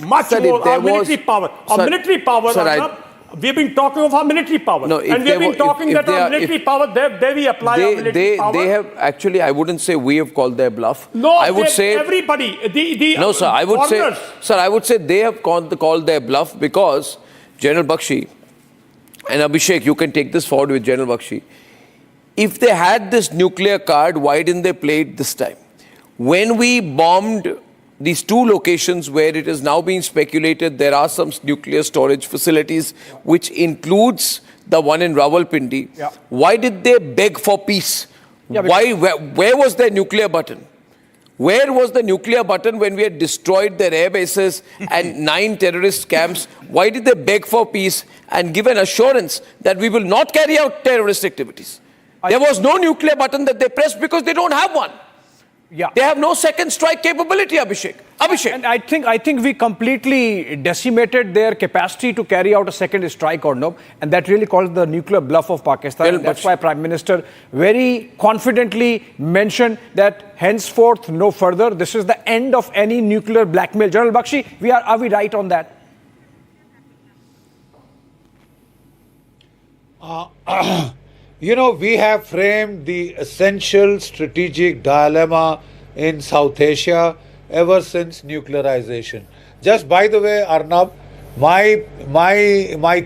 much more. Our military power. Our military power, we've been talking of our military power. No, and we've been talking that our military power, there we apply our military power. They have, actually, I wouldn't say we have called their bluff. No, I would say everybody. No, sir, I would say, sir, I would say they have called their bluff because General Bakshi, and Abhishek, you can take this forward with General Bakshi. If they had this nuclear card, why didn't they play it this time? When we bombed these two locations where it is now being speculated there are some nuclear storage facilities, which includes the one in Rawalpindi, why did they beg for peace? Where was their nuclear button? Where was the nuclear button when we had destroyed their air bases and 9 terrorist camps? Why did they beg for peace and give an assurance that we will not carry out terrorist activities? There was no nuclear button that they pressed because they don't have one. They have no second strike capability, Abhishek. And I think we completely decimated their capacity to carry out a second strike or no, and that really calls the nuclear bluff of Pakistan. And that's why Prime Minister very confidently mentioned that henceforth no further. This is the end of any nuclear blackmail. General Bakshi, are we right on that? You know, we have framed the essential strategic dilemma in South Asia ever since nuclearization. Just by the way, Arnab, my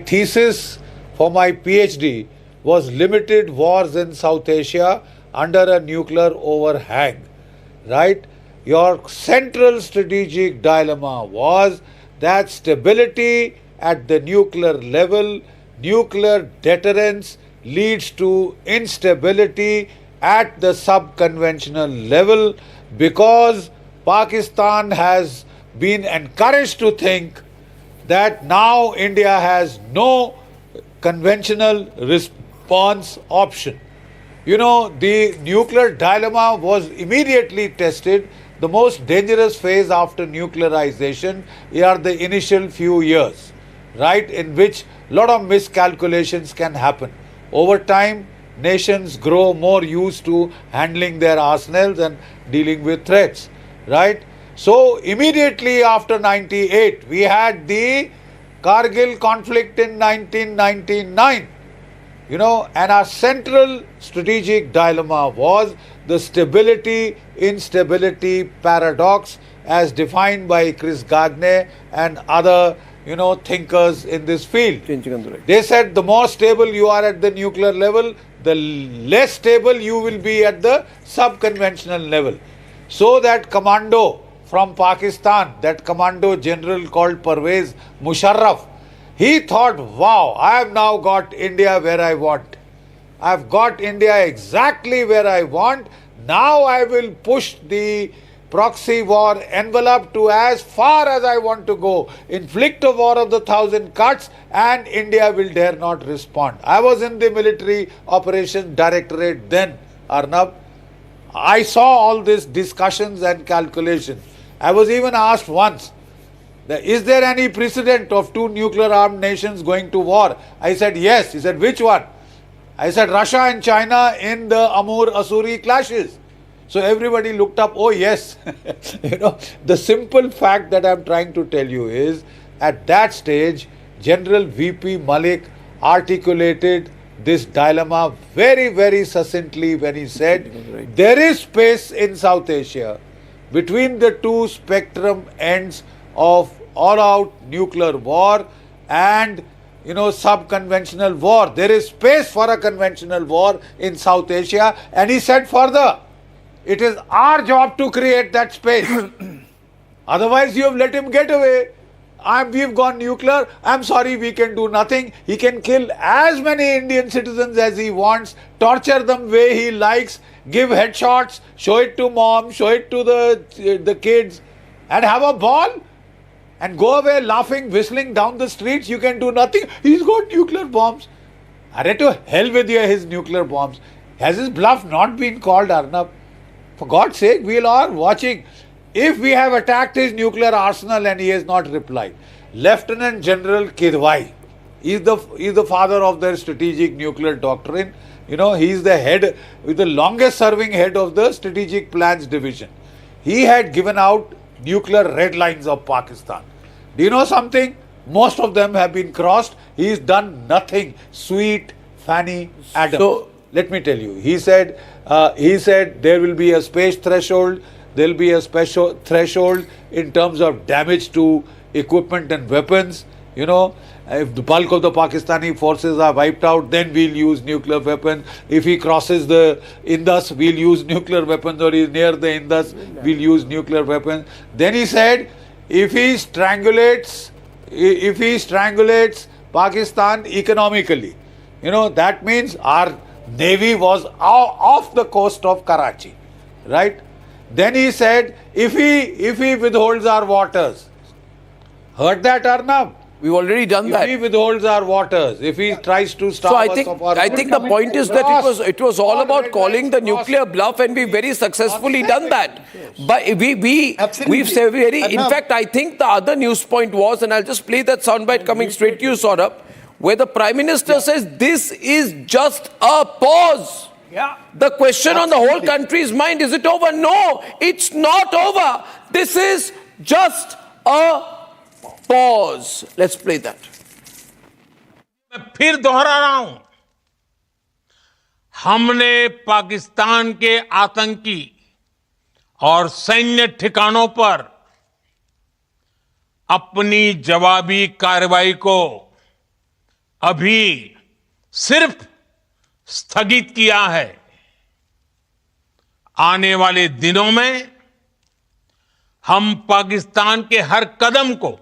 thesis for my PhD was limited wars in South Asia under a nuclear overhang, right? Your central strategic dilemma was that stability at the nuclear level, nuclear deterrence, leads to instability at the sub-conventional level because Pakistan has been encouraged to think that now India has no conventional response option. You know, the nuclear dilemma was immediately tested. The most dangerous phase after nuclearization are the initial few years, right, in which a lot of miscalculations can happen. Over time, nations grow more used to handling their arsenals and dealing with threats, right? So, immediately after 98, we had the Kargil conflict in 1999, you know, and our central strategic dilemma was the stability-instability paradox as defined by Chris Gagne and other thinkers in this field. They said the more stable you are at the nuclear level, the less stable you will be at the sub-conventional level. So that commando from Pakistan, that commando general called Pervez Musharraf, he thought, wow, I have now got India where I want. I have got India exactly where I want. Now I will push the proxy war envelope to as far as I want to go, inflict a war of the 1,000 cuts, and India will dare not respond. I was in the military operations directorate then, Arnab. I saw all these discussions and calculations. I was even asked once, is there any precedent of 2 nuclear armed nations going to war? I said yes. He said, which one? I said Russia and China in the Amur-Asuri clashes. So everybody looked up, oh yes. The simple fact that I'm trying to tell you is, at that stage, General VP Malik articulated this dilemma very, very succinctly when he said, there is space in South Asia between the 2 spectrum ends of all-out nuclear war and sub-conventional war. There is space for a conventional war in South Asia. And he said further, it is our job to create that space. Otherwise, you have let him get away. We've gone nuclear. I'm sorry, we can do nothing. He can kill as many Indian citizens as he wants, torture them way he likes, give headshots, show it to mom, show it to the kids, and have a ball and go away laughing, whistling down the streets. You can do nothing. He's got nuclear bombs. Arre, to hell with his nuclear bombs. Has his bluff not been called, Arnab? For God's sake, we are watching. If we have attacked his nuclear arsenal and he has not replied, Lieutenant General Kidwai is the father of their strategic nuclear doctrine. He is the head, with the longest serving head of the strategic plans division. He had given out nuclear red lines of Pakistan. Do you know something? Most of them have been crossed. He's done nothing. Sweet Fanny Adams. So, let me tell you. He said there will be a space threshold. There will be a special threshold in terms of damage to equipment and weapons. You know, if the bulk of the Pakistani forces are wiped out, then we'll use nuclear weapons. If he crosses the Indus, we'll use nuclear weapons, or he's near the Indus, we'll use nuclear weapons. Then he said, if he strangulates Pakistan economically, you know, that means our navy was off the coast of Karachi, right? Then he said, if he withholds our waters, heard that, Arnab? we've already done that. If he withholds our waters, if he tries to stop So us of our I think the point is that it was all about calling the nuclear bluff, and we very successfully done that. But we've said in fact, I think the other news point was, and I'll just play that soundbite coming straight to you, Saurabh, where the Prime Minister says this is just a pause. Yeah. The question on the whole country's mind, is it over? No, it's not over. This is just a pause. Let's play that. मैं फिर दोहरा रहा हूं, हमने पाकिस्तान के आतंकी और सैन्य ठिकानों पर अपनी जवाबी कार्रवाई को अभी सिर्फ स्थगित किया है। आने वाले दिनों में हम पाकिस्तान के हर कदम को